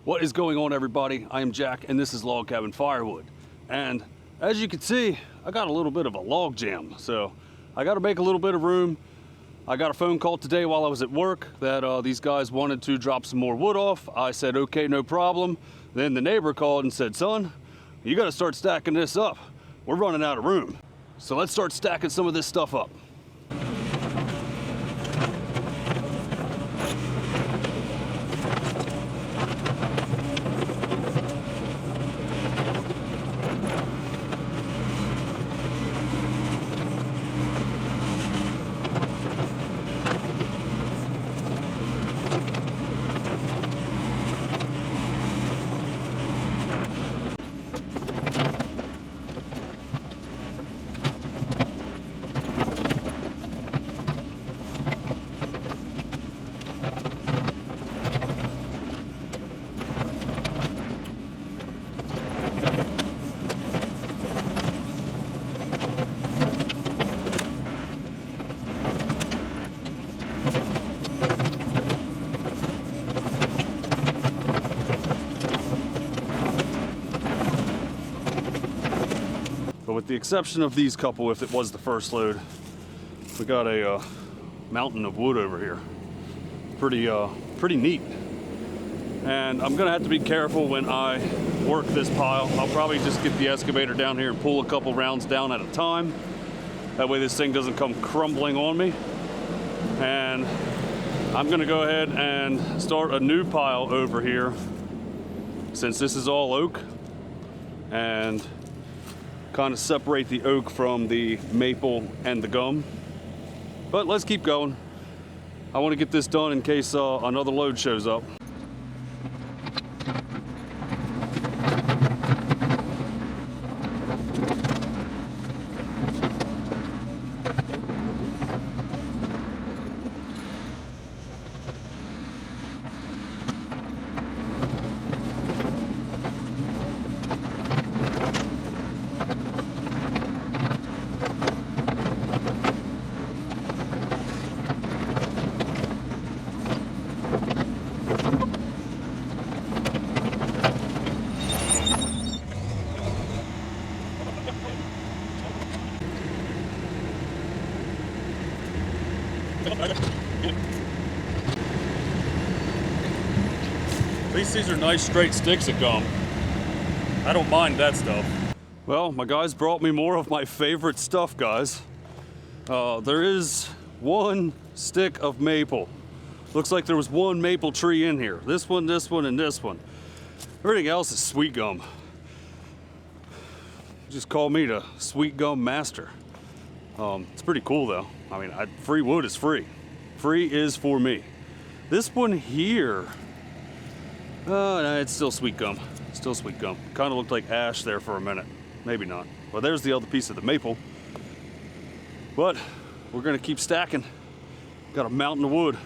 What is going on, everybody? I am Jack and this is Log Cabin Firewood. And as you can see, I got a little bit of a log jam, so I got to make a little bit of room. I got a phone call today while I was at work that these guys wanted to drop some more wood off. I said, okay, no problem. Then the neighbor called and said, son, you got to start stacking this up. We're running out of room. So let's start stacking some of this stuff up. But with the exception of these couple, if it was the first load, we got a mountain of wood over here. Pretty neat. And I'm gonna have to be careful when I work this pile. I'll probably just get the excavator down here and pull a couple rounds down at a time. That way this thing doesn't come crumbling on me. And I'm gonna go ahead and start a new pile over here, since this is all oak, and kind of separate the oak from the maple and the gum. But let's keep going. I want to get this done in case another load shows up. At least these are nice straight sticks of gum. I don't mind that stuff. Well, my guys brought me more of my favorite stuff, guys. There is one stick of maple. Looks like there was one maple tree in here. This one, and this one. Everything else is sweet gum. Just call me the sweet gum master. It's pretty cool though. I mean, free wood is free. Free is for me. This one here, no, it's still sweet gum. Still sweet gum. Kind of looked like ash there for a minute. Maybe not. Well, there's the other piece of the maple. But we're gonna keep stacking. Got a mountain of wood.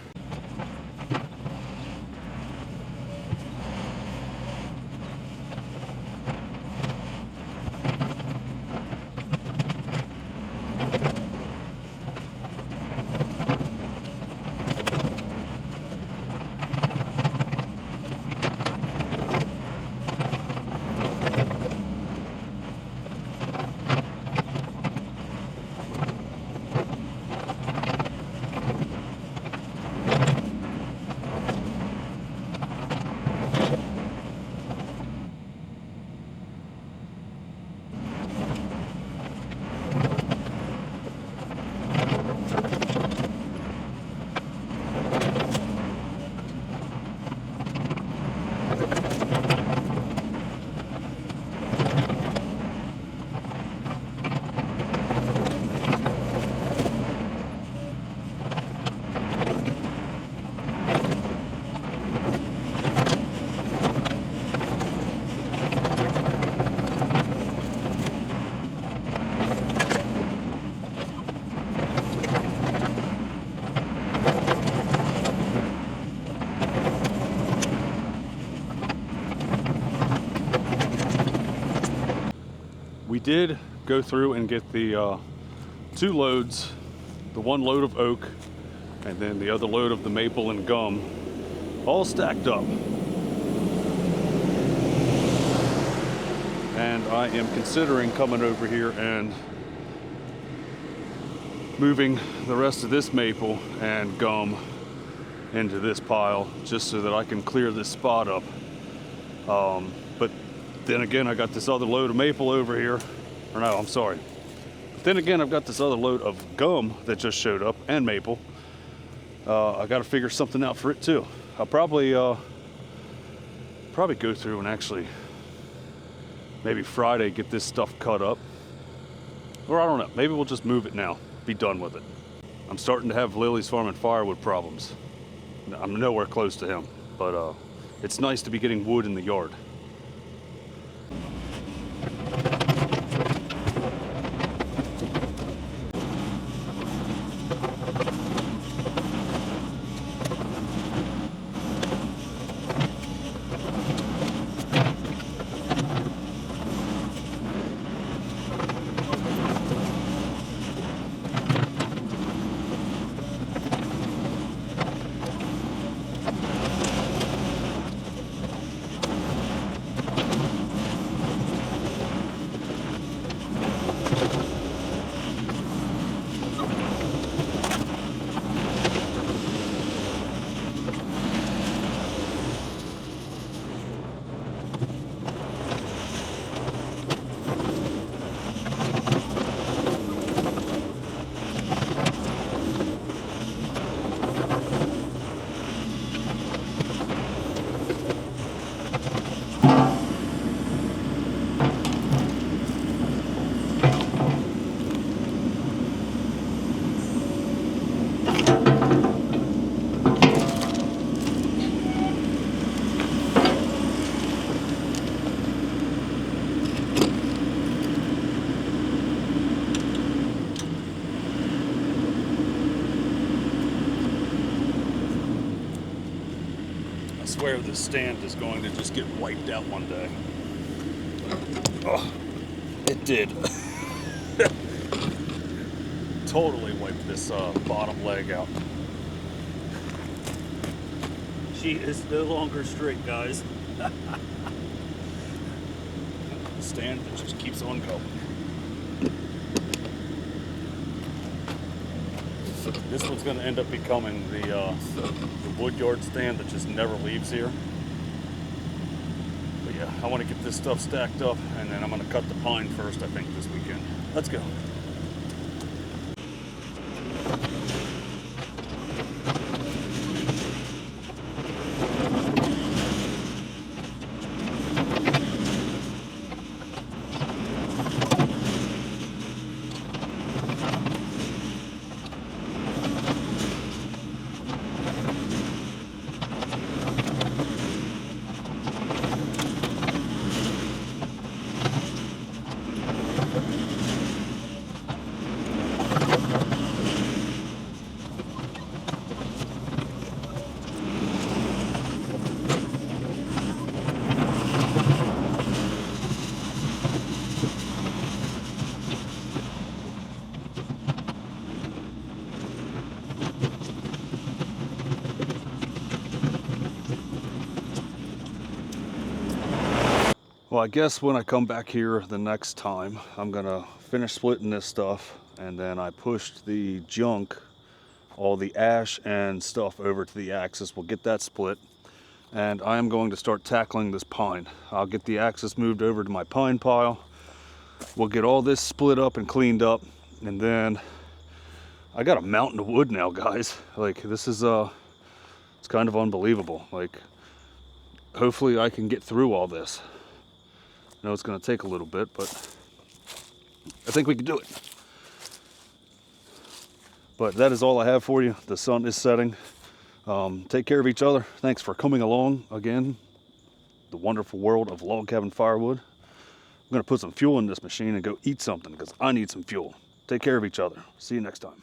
We did go through and get the two loads, the one load of oak and then the other load of the maple and gum, all stacked up. I am considering coming over here and moving the rest of this maple and gum into this pile just so that I can clear this spot up. But then again, I got this other load of maple over here. Or no, I'm sorry. But then again, I've got this other load of gum that just showed up and maple. I got to figure something out for it too. I'll probably go through and actually maybe Friday get this stuff cut up. Or I don't know, maybe we'll just move it now, be done with it. I'm starting to have Lily's Farm and Firewood problems. I'm nowhere close to him, but it's nice to be getting wood in the yard. I swear this stand is going to just get wiped out one day. Oh, it did. Totally wiped this bottom leg out. She is no longer straight, guys. The stand that just keeps on going. This one's going to end up becoming the Woodyard stand that just never leaves here. But yeah, I want to get this stuff stacked up, and then I'm going to cut the pine first, I think, this weekend. Let's go. Well, I guess when I come back here the next time, I'm gonna finish splitting this stuff, and then I pushed the junk, all the ash and stuff, over to the Axis. We'll get that split, and I am going to start tackling this pine. I'll get the Axis moved over to my pine pile. We'll get all this split up and cleaned up, and then I got a mountain of wood now, guys. Like, this is it's kind of unbelievable. Like, hopefully I can get through all this. I know it's going to take a little bit, but I think we can do it. But that is all I have for you. The sun is setting. Take care of each other. Thanks for coming along again. The wonderful world of log cabin firewood. I'm going to put some fuel in this machine and go eat something because I need some fuel. Take care of each other. See you next time.